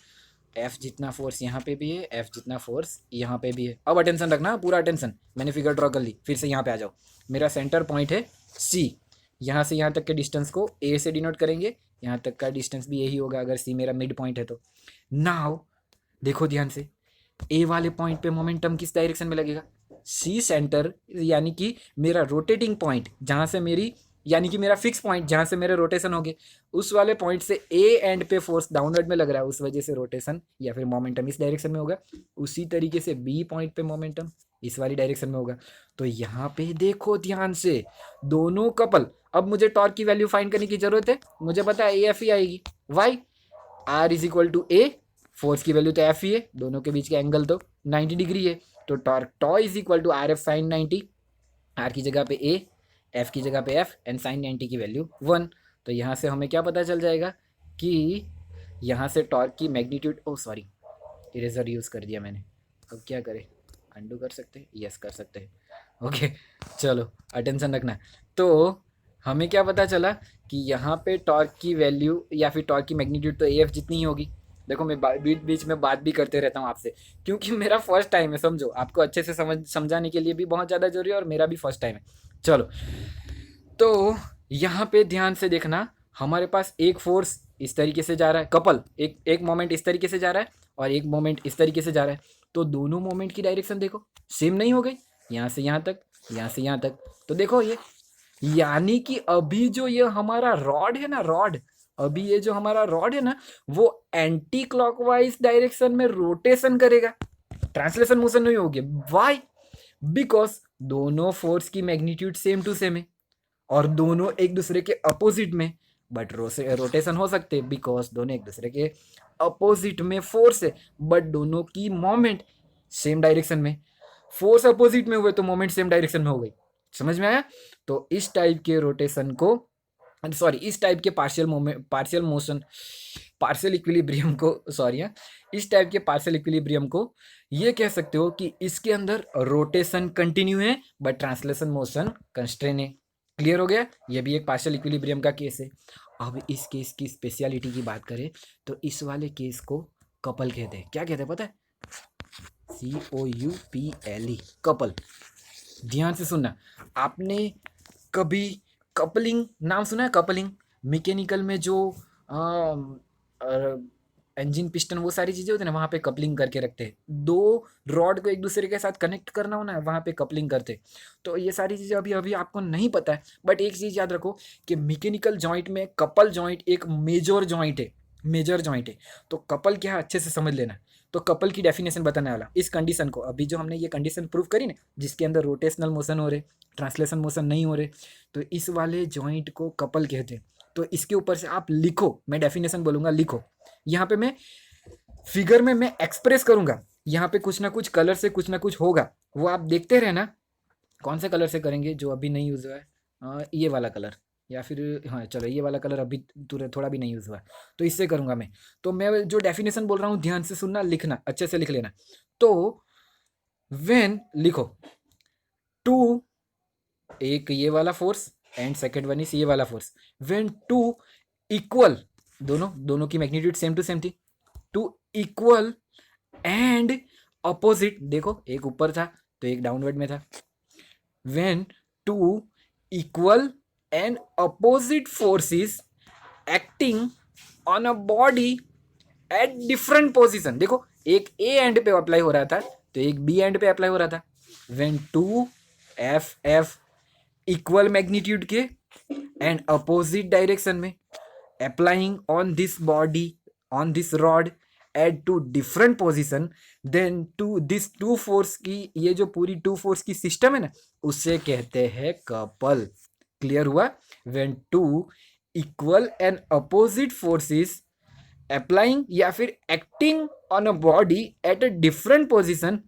एफ जितना फोर्स यहाँ पे भी है, एफ जितना फोर्स यहाँ पे भी है। अब अटेंशन रखना, पूरा अटेंशन। मैंने फिगर ड्रॉ कर ली, फिर से यहाँ पे आ जाओ। मेरा सेंटर पॉइंट है सी, यहाँ से यहाँ तक के डिस्टेंस को ए से डिनोट करेंगे, यहाँ तक का डिस्टेंस भी यही होगा अगर सी मेरा मिड पॉइंट है तो। नाउ देखो ध्यान से, ए वाले पॉइंट पे मोमेंटम किस डायरेक्शन में लगेगा? सी सेंटर, यानी कि मेरा रोटेटिंग पॉइंट जहाँ से मेरी, यानी कि मेरा फिक्स पॉइंट जहाँ से मेरे रोटेशन होंगे, उस वाले पॉइंट से ए एंड पे फोर्स डाउनवर्ड में लग रहा है, उस वजह से रोटेशन या फिर मोमेंटम इस डायरेक्शन में होगा। उसी तरीके से बी पॉइंट पे मोमेंटम इस वाली डायरेक्शन में होगा। तो यहाँ पे देखो ध्यान से, दोनों कपल, अब मुझे टॉर्क की वैल्यू फाइंड करने की जरूरत है, मुझे पता है ए एफ ही आएगी। Why, R is equal to A, force की वैल्यू तो एफ ही है, दोनों के बीच का एंगल तो 90 डिग्री है, तो torque tau is equal to R F sine 90, R की जगह पे ए, एफ की जगह पे एफ, एंड साइन 90 की वैल्यू 1। तो यहाँ से हमें क्या पता चल जाएगा कि यहाँ से टॉर्क की मैग्नीट्यूड, ओ सॉरी इरेजर यूज़ कर दिया मैंने, अब क्या करें, अंडू कर सकते हैं, यस कर सकते हैं, ओके चलो अटेंशन रखना। तो हमें क्या पता चला कि यहाँ पे टॉर्क की वैल्यू या फिर टॉर्क की मैग्नीट्यूड तो ए एफ जितनी ही होगी। देखो मैं बीच बीच में बात भी करते रहता हूँ आपसे, क्योंकि मेरा फर्स्ट टाइम है, समझो, आपको अच्छे से समझाने के लिए भी बहुत ज़्यादा जरूरी है, और मेरा भी फर्स्ट टाइम है। चलो, तो यहाँ पे ध्यान से देखना, हमारे पास एक फोर्स इस तरीके से जा रहा है, कपल एक मोमेंट इस तरीके से जा रहा है और एक मोमेंट इस तरीके से जा रहा है, तो दोनों मोमेंट की डायरेक्शन देखो सेम नहीं हो गई, यहाँ से यहाँ तक, यहाँ से यहाँ तक। तो देखो ये, यानी कि अभी जो ये हमारा रॉड है ना, रॉड, अभी ये जो हमारा रॉड है ना, वो एंटी क्लॉकवाइज डायरेक्शन में रोटेशन करेगा, ट्रांसलेशन मोशन नहीं होगी। वाई? बिकॉज दोनों फोर्स की मैग्नीट्यूड सेम टू सेम है और दोनों एक दूसरे के अपोजिट में, बट रोटेशन हो सकते हैं बिकॉज दोनों एक दूसरे के अपोजिट में फोर्स है, बट दोनों की मोमेंट सेम डायरेक्शन में। फोर्स अपोजिट में हुए तो मोमेंट सेम डायरेक्शन में हो गई, समझ में आया? तो इस टाइप के रोटेशन को, सॉरी, इस टाइप के पार्शियल मोशन, पार्शियल इक्विलिब्रियम को, सॉरी, इस टाइप के पार्शियल इक्विलिब्रियम को ये कह सकते हो कि इसके अंदर रोटेशन कंटिन्यू है बट ट्रांसलेशन मोशन कंस्ट्रेन है। क्लियर हो गया? ये भी एक पार्शियल इक्विलिब्रियम का केस है। अब इस केस की स्पेशलिटी की बात करें तो इस वाले केस को कपल कहते हैं। क्या कहते हैं पता है? COUPLE, couple. ध्यान से सुनना, आपने कभी कपलिंग नाम सुना है? कपलिंग मैकेनिकल में जो इंजन पिस्टन वो सारी चीज़ें होती है ना, वहाँ पे कपलिंग करके रखते हैं। दो रॉड को एक दूसरे के साथ कनेक्ट करना हो ना, वहाँ पे कपलिंग करते। तो ये सारी चीज़ें अभी अभी आपको नहीं पता है, बट एक चीज़ याद रखो कि मैकेनिकल जॉइंट में कपल जॉइंट एक मेजर जॉइंट है, मेजर जॉइंट है। तो कपल क्या है अच्छे से समझ लेना। तो कपल की डेफिनेशन बताने वाला, इस कंडीशन को, अभी जो हमने ये कंडीशन प्रूव करी ना, जिसके अंदर रोटेशनल मोशन हो रहे, ट्रांसलेशन मोशन नहीं हो रहे, तो इस वाले जॉइंट को कपल कहते हैं। तो इसके ऊपर से आप लिखो, मैं डेफिनेशन बोलूँगा, लिखो। यहाँ पे मैं फिगर में मैं एक्सप्रेस करूँगा, यहाँ पे कुछ ना कुछ कलर से कुछ ना कुछ होगा, वो आप देखते रहना। कौन से कलर से करेंगे जो अभी नहीं यूज़ हुआ है? ये वाला कलर, या फिर हाँ चलो ये वाला कलर अभी थोड़ा भी नहीं यूज़ हुआ, तो इससे करूँगा मैं। तो मैं जो डेफिनेशन बोल रहा हूँ ध्यान से सुनना, लिखना, अच्छे से लिख लेना। तो व्हेन लिखो, टू, एक ये वाला force and second one is ये वाला फोर्स, व्हेन टू इक्वल, दोनों की मैग्नीट्यूड सेम टू सेम थी, टू इक्वल एंड अपोजिट, देखो एक ऊपर था तो एक डाउनवर्ड में था, when two equal and opposite forces acting on a body at different position, देखो एक ए एंड पे अप्लाई हो रहा था तो एक बी एंड पे अप्लाई हो रहा था, when two F equal magnitude के एंड अपोजिट डायरेक्शन में applying on this body, on this rod at two different position, then two this two force की, ये जो पूरी टू फोर्स की सिस्टम है ना, उससे कहते हैं कपल। क्लियर हुआ? When two equal and opposite forces applying या फिर acting on a body at a different position,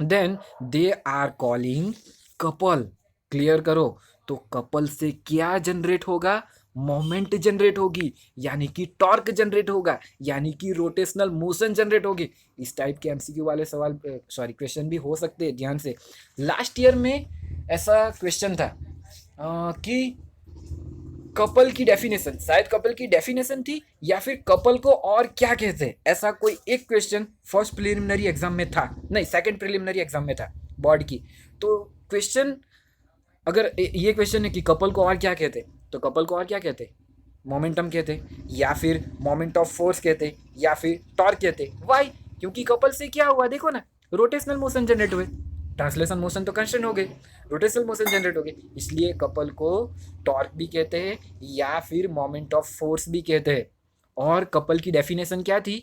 then they are calling couple. Clear करो? तो कपल से क्या जनरेट होगा? मोमेंट जनरेट होगी, यानी कि टॉर्क जनरेट होगा, यानी कि रोटेशनल मोशन जनरेट होगी। इस टाइप के एमसीक्यू वाले सवाल, सॉरी क्वेश्चन भी हो सकते हैं। ध्यान से, लास्ट ईयर में ऐसा क्वेश्चन था कि कपल की डेफिनेशन, शायद कपल की डेफिनेशन थी या फिर कपल को और क्या कहते हैं, ऐसा कोई एक क्वेश्चन फर्स्ट प्रिलिमिनरी एग्जाम में था, नहीं सेकंड प्रिलिमिनरी एग्जाम में था बोर्ड की। तो क्वेश्चन, अगर ये क्वेश्चन है कि कपल को और क्या कहते, तो कपल को और क्या कहते? मोमेंटम कहते, या फिर मोमेंट ऑफ फोर्स कहते, या फिर टॉर्क कहते। वाई? क्योंकि कपल से क्या हुआ, देखो ना, रोटेशनल मोशन जनरेट हुए, ट्रांसलेशन मोशन तो कंस्टेंट हो गए, रोटेशनल मोशन जनरेट हो गए, इसलिए कपल को टॉर्क भी कहते हैं या फिर मोमेंट ऑफ फोर्स भी कहते हैं। और कपल की डेफिनेशन क्या थी?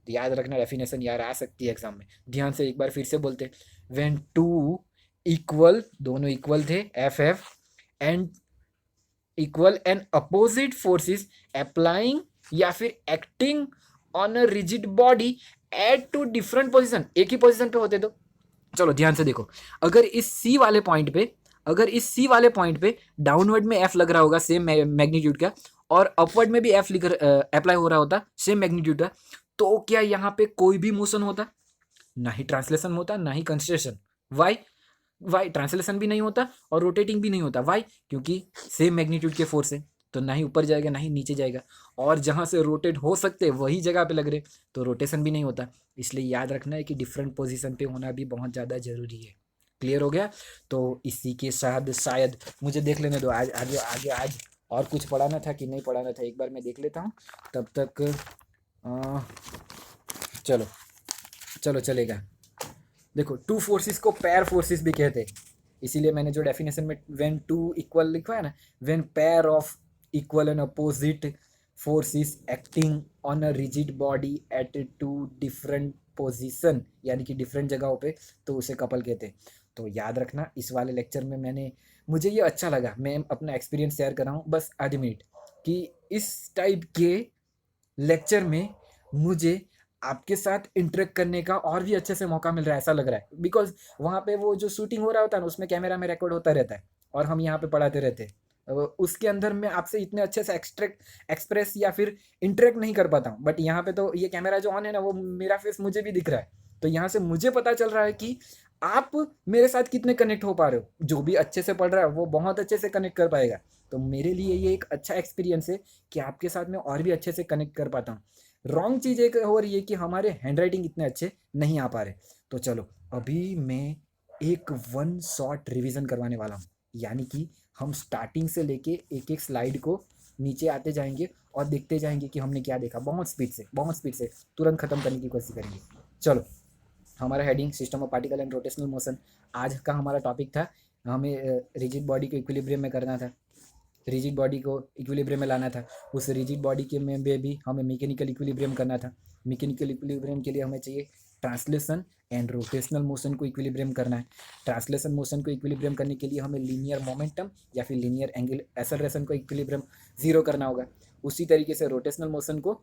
तो याद रखना, डेफिनेशन यार आ सकती है एग्जाम में। ध्यान से एक बार फिर से बोलते, व्हेन टू इक्वल, दोनों इक्वल थे, F F and equal and opposite forces applying या फिर acting on a rigid body at two different position, एक ही पोजिशन पे होते तो। चलो ध्यान से देखो, अगर इस सी वाले पॉइंट पे, अगर इस सी वाले पॉइंट पे डाउनवर्ड में एफ लग रहा होगा सेम मैग्नीट्यूड का, और अपवर्ड में भी एफ लिख अप्लाई हो रहा होता सेम मैग्नीट्यूड का, तो क्या यहाँ पे कोई भी मोशन होता? ना ही ट्रांसलेशन होता, ना ही कंस्ट्रेशन। वाई? वाई ट्रांसलेशन भी नहीं होता और रोटेटिंग भी नहीं होता। वाई? क्योंकि सेम मैग्नीट्यूड के फोर्स है, तो ना ही ऊपर जाएगा ना ही नीचे जाएगा, और जहाँ से रोटेट हो सकते वही जगह पे लग रहे, तो रोटेशन भी नहीं होता। इसलिए याद रखना है कि डिफरेंट पोजीशन पे होना भी बहुत ज़्यादा ज़रूरी है। क्लियर हो गया? तो इसी के साथ शायद मुझे देख लेने दो, आज आगे आगे आज और कुछ पढ़ाना था कि नहीं पढ़ाना था, एक बार मैं देख लेता हूँ। तब तक चलो चलो चलेगा। देखो, टू फोर्सेस को पैर फोर्सेस भी कहते हैं, इसीलिए मैंने जो डेफिनेशन में व्हेन टू इक्वल लिखा है ना, when pair of equal and opposite forces acting on a rigid body at two different position, यानी कि डिफरेंट जगहों पे, तो उसे कपल कहते हैं। तो याद रखना, इस वाले लेक्चर में मुझे ये अच्छा लगा, मैं अपना एक्सपीरियंस शेयर कर रहा हूँ बस आधी मिनट, कि इस टाइप के लेक्चर में मुझे आपके साथ इंटरेक्ट करने का और भी अच्छे से मौका मिल रहा है, ऐसा लग रहा है। बिकॉज वहाँ पे वो जो शूटिंग हो रहा होता है ना, उसमें कैमरा में रिकॉर्ड होता रहता है और हम यहाँ पे पढ़ाते रहते हैं। उसके अंदर मैं आपसे इतने अच्छे से एक्सप्रेस या फिर इंटरेक्ट नहीं कर पाता हूँ, बट यहाँ पे तो ये कैमरा जो ऑन है ना, वो मेरा फेस मुझे भी दिख रहा है, तो यहाँ से मुझे पता चल रहा है कि आप मेरे साथ कितने कनेक्ट हो पा रहे हो। जो भी अच्छे से पढ़ रहा है वो बहुत अच्छे से कनेक्ट कर पाएगा। तो मेरे लिए ये एक अच्छा एक्सपीरियंस है कि आपके साथ मैं और भी अच्छे से कनेक्ट कर पाता हूँ। रॉन्ग चीज़ एक हो रही है कि हमारे हैंड राइटिंग इतने अच्छे नहीं आ पा रहे। तो चलो, अभी मैं एक वन शॉट रिवीजन करवाने वाला हूँ, यानी कि हम स्टार्टिंग से लेके एक एक स्लाइड को नीचे आते जाएंगे और देखते जाएंगे कि हमने क्या देखा। बहुत स्पीड से तुरंत खत्म करने की कोशिश करेंगे। चलो, हमारा heading system of particle and rotational motion, आज का हमारा टॉपिक था। हमें रिजिड बॉडी को इक्विलिब्रियम में करना था, रिजिड बॉडी को इक्विलिब्रियम में लाना था। उस रिजिड बॉडी के में भी हमें मैकेनिकल इक्विलिब्रियम करना था। मैकेनिकल इक्विलिब्रियम के लिए हमें चाहिए ट्रांसलेशन एंड रोटेशनल मोशन को इक्विलिब्रियम करना है। ट्रांसलेशन मोशन को इक्विलिब्रियम करने के लिए हमें लीनियर मोमेंटम या फिर लीनियर एंगल एक्सेलरेशन को इक्विलिब्रियम जीरो करना होगा। उसी तरीके से रोटेशनल मोशन को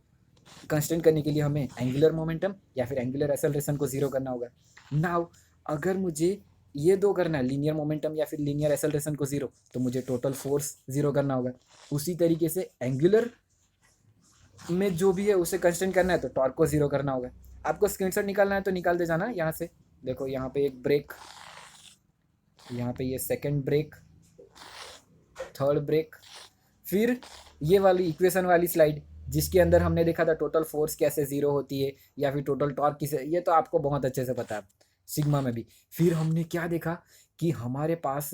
कंस्टेंट करने के लिए हमें एंगुलर मोमेंटम या फिर एंगुलर एक्सेलरेशन को जीरो करना होगा। नाउ अगर मुझे ये दो करना है, लीनियर मोमेंटम या फिर लीनियर एक्सेलरेशन को जीरो, तो मुझे टोटल फोर्स जीरो करना होगा। उसी तरीके से एंगुलर में जो भी है उसे कंस्टेंट करना है, तो टॉर्क को जीरो करना होगा। आपको स्क्रीनशॉट निकालना है तो निकाल दे जाना यहाँ से। देखो, यहाँ पे एक ब्रेक, यहाँ पे ये सेकंड ब्रेक, थर्ड ब्रेक, फिर ये वाली इक्वेशन वाली स्लाइड जिसके अंदर हमने देखा था टोटल फोर्स कैसे जीरो होती है या फिर टोटल टॉर्क किसे, ये तो आपको बहुत अच्छे से पता है सिग्मा में भी। फिर हमने क्या देखा कि हमारे पास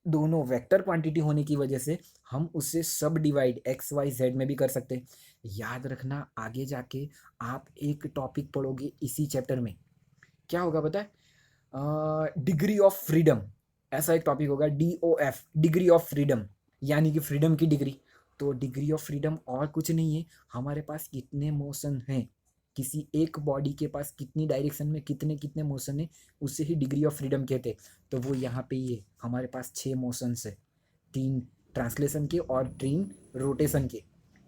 दोनों वेक्टर क्वांटिटी होने की वजह से हम उससे सब डिवाइड एक्स वाई जेड में भी कर सकते हैं। याद रखना, आगे जाके आप एक टॉपिक पढ़ोगे इसी चैप्टर में, क्या होगा पता है? डिग्री ऑफ फ्रीडम, ऐसा एक टॉपिक होगा, DOF, डिग्री ऑफ फ्रीडम, यानी कि फ्रीडम की डिग्री। तो डिग्री ऑफ फ्रीडम और कुछ नहीं है, हमारे पास कितने मोशन हैं, किसी एक बॉडी के पास कितनी डायरेक्शन में कितने कितने मोशन है, उसे ही डिग्री ऑफ फ्रीडम कहते हैं। तो वो यहाँ पे ये हमारे पास 6 मोशंस है, 3 ट्रांसलेशन के और 3 रोटेशन के।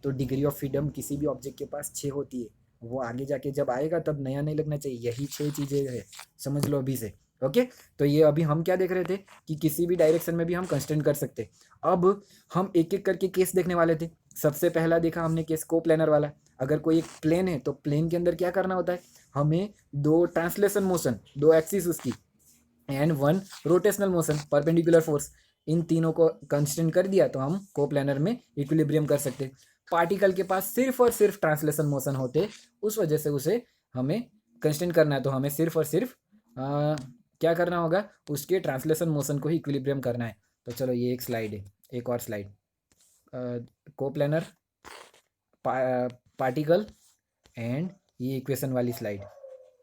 तो डिग्री ऑफ फ्रीडम किसी भी ऑब्जेक्ट के पास 6 होती है। वो आगे जाके जब आएगा तब नया नहीं लगना चाहिए, यही 6 चीज़ें है, समझ लो अभी से। ओके, तो ये अभी हम क्या देख रहे थे कि किसी भी डायरेक्शन में भी हम कंस्टेंट कर सकते। अब हम एक एक करके केस देखने वाले थे। सबसे पहला देखा हमने केस को प्लेनर वाला। अगर कोई एक प्लेन है तो प्लेन के अंदर क्या करना होता है, हमें 2 ट्रांसलेशन मोशन, 2 एक्सिस उसकी, and 1 rotational motion perpendicular force, इन तीनों को कंस्टेंट कर दिया तो हम कोप्लेनर में इक्विलिब्रियम कर सकते। पार्टिकल के पास सिर्फ और सिर्फ ट्रांसलेशन मोशन होते, उस वजह से उसे हमें कंस्टेंट करना है, तो हमें सिर्फ और सिर्फ क्या करना होगा, उसके ट्रांसलेशन मोशन को ही इक्विलिब्रियम करना है। तो चलो, ये एक स्लाइड है, एक और स्लाइड, कोप्लेनर, पार्टिकल एंड ये इक्वेशन वाली स्लाइड।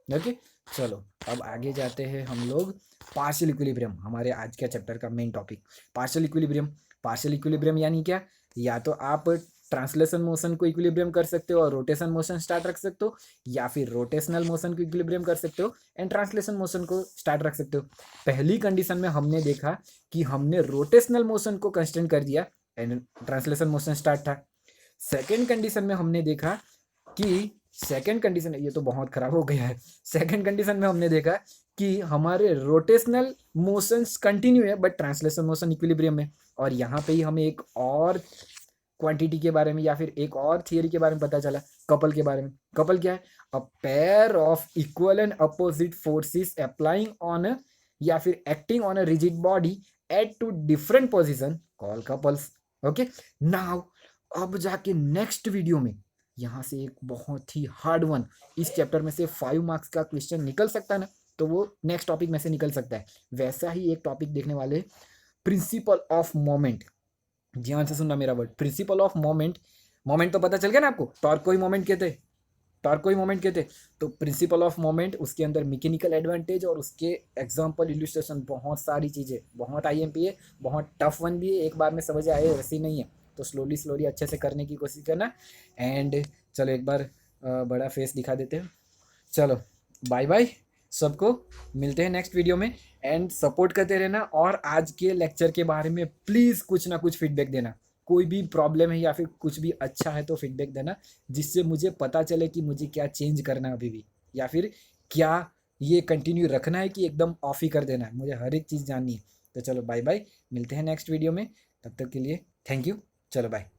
ओके, चलो अब आगे जाते हैं हम लोग। पार्शियल इक्विलिब्रियम, हमारे आज के चैप्टर का main topic partial equilibrium. Partial equilibrium यानी क्या, या तो आप ट्रांसलेशन मोशन को इक्विलिब्रियम कर सकते हो और रोटेशन मोशन स्टार्ट रख सकते हो, या फिर रोटेशनल मोशन को इक्विलिब्रियम कर सकते हो एंड ट्रांसलेशन मोशन को स्टार्ट रख सकते हो। पहली कंडीशन में हमने देखा कि हमने रोटेशनल मोशन को कंस्टेंट कर दिया एंड ट्रांसलेशन मोशन स्टार्ट था। सेकेंड कंडीशन में हमने देखा कि सेकेंड कंडीशन, ये तो बहुत खराब हो गया है, सेकेंड कंडीशन में हमने देखा कि हमारे रोटेशनल मोशंस कंटिन्यू है बट ट्रांसलेशन मोशन इक्विलिब्रियम में। और यहाँ पे ही हमें एक और क्वांटिटी के बारे में या फिर एक और थियरी के बारे में पता चला, कपल के बारे में। कपल क्या है? A pair of equal and opposite forces applying on या फिर acting on a rigid body at two different position call couples. Okay, now अब जाके नेक्स्ट वीडियो में यहाँ से एक बहुत ही हार्ड वन, इस चैप्टर में से 5 मार्क्स का क्वेश्चन निकल सकता है ना, तो वो नेक्स्ट टॉपिक में से निकल सकता है। वैसा ही एक टॉपिक देखने वाले, प्रिंसिपल ऑफ मोमेंट। ध्यान से सुनना मेरा word, principle of moment. Moment तो पता चल गया ना आपको, टॉर्क को ही मोमेंट कहते, टॉर्क को ही मोमेंट कहते। तो प्रिंसिपल ऑफ मोमेंट, उसके अंदर मैकेनिकल एडवांटेज और उसके एग्जांपल इल्यूस्ट्रेशन, बहुत सारी चीज़ें, बहुत आईएमपी है, बहुत टफ वन भी है, एक बार में समझ आए वैसी नहीं है। तो स्लोली स्लोली अच्छे से करने की कोशिश करना। एंड चलो एक बार बड़ा फेस दिखा देते हैं। चलो बाय बाय सबको, मिलते हैं नेक्स्ट वीडियो में एंड सपोर्ट करते रहना। और आज के लेक्चर के बारे में प्लीज़ कुछ ना कुछ फीडबैक देना, कोई भी प्रॉब्लम है या फिर कुछ भी अच्छा है तो फीडबैक देना, जिससे मुझे पता चले कि मुझे क्या चेंज करना है अभी भी, या फिर क्या ये कंटिन्यू रखना है कि एकदम ऑफ ही कर देना है। मुझे हर एक चीज़ जाननी है। तो चलो बाय बाय, मिलते हैं नेक्स्ट वीडियो में, तब तक के लिए थैंक यू। चलो बाय।